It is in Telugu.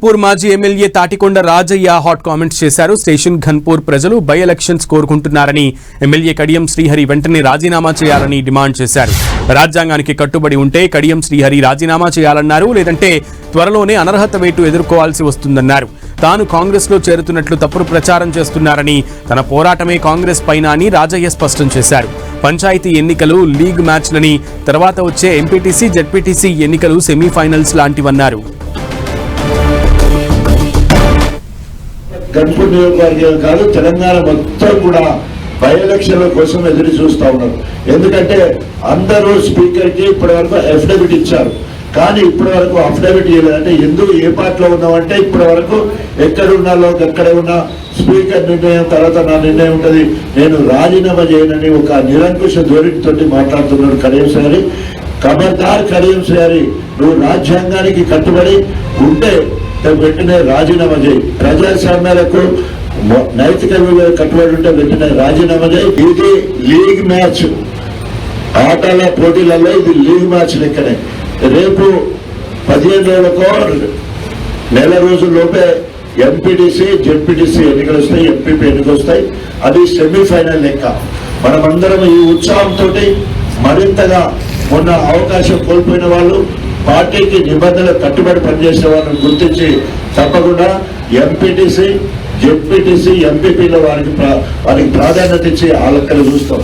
ఘన్పూర్ మాజీ MLA Thatikonda Rajaiah hot comments చేశారు. స్టేషన్ ఘన్పూర్ ప్రజలు బై ఎలక్షన్స్ కోరుకుంటున్నారని, ఎమ్మెల్యే కడియం శ్రీహరి వెంటనే రాజీనామా చేయాలని డిమాండ్ చేశారు. రాజ్యాంగానికి కట్టుబడి ఉంటే కడియం శ్రీహరి రాజీనామా చేయాలన్నారు. లేదంటే త్వరలోనే అనర్హత వేటు ఎదుర్కోవాల్సి వస్తుందన్నారు. తాను కాంగ్రెస్ లో చేరుతున్నట్లు తప్పుడు ప్రచారం చేస్తున్నారని, తన పోరాటమే కాంగ్రెస్ పైన అని రాజయ్య స్పష్టం చేశారు. పంచాయతీ ఎన్నికలు లీగ్ మ్యాచ్లని, తర్వాత వచ్చే ఎంపీటీసీ జెడ్పీటీసీ ఎన్నికలు సెమీఫైనల్స్ లాంటివన్నారు. ఘన్పూర్ నియోజకవర్గం కాదు, తెలంగాణ మొత్తం కూడా బై ఎలక్షన్ల కోసం ఎదురు చూస్తూ ఉన్నారు. ఎందుకంటే అందరూ స్పీకర్కి ఇప్పటి వరకు అఫిడవిట్ ఇచ్చారు, కానీ ఇప్పటి వరకు అఫిడవిట్ ఇవ్వలేదంటే ఎందుకు ఏ పార్టీలో ఉన్నామంటే ఇప్పటి వరకు ఎక్కడున్నాలో ఎక్కడే ఉన్నా స్పీకర్ నిర్ణయం తర్వాత నా నిర్ణయం ఉంటుంది, నేను రాజీనామా చేయనని ఒక నిరంకుశ ధోరణితోటి మాట్లాడుతున్నాడు కడియం శ్రీహరి. ఖబర్దార్ కడియం శ్రీహరి, నువ్వు రాజ్యాంగానికి కట్టుబడి ఉంటే వెంటనే రాజీనామా చేయి. ప్రజాస్వామ్యాలకు నైతిక విలువ కట్టుబడి ఉంటే వెంటనే రాజీనామా చేయి. ఇది లీగ్ మ్యాచ్, ఆటల పోటీలలో ఇది లీగ్ మ్యాచ్ లెక్కనే. రేపు 15 రోజులకో నెల రోజుల్లోపే ఎంపీటీసీ జెడ్పీటీసీ ఎన్నికలు వస్తాయి, ఎంపీపీ ఎన్నికలు వస్తాయి. అది సెమీఫైనల్ లెక్క. మనమందరం ఈ ఉత్సాహంతో మరింతగా మొన్న అవకాశం కోల్పోయిన వాళ్ళు, పార్టీకి నిబంధనలు కట్టుబడి పనిచేసే వాళ్ళని గుర్తించి తప్పకుండా ఎంపీటీసీ జెడ్పీటీసీ ఎంపీపీలో వారికి ప్రాధాన్యత ఇచ్చి ఆ లెక్కలు చూస్తాం.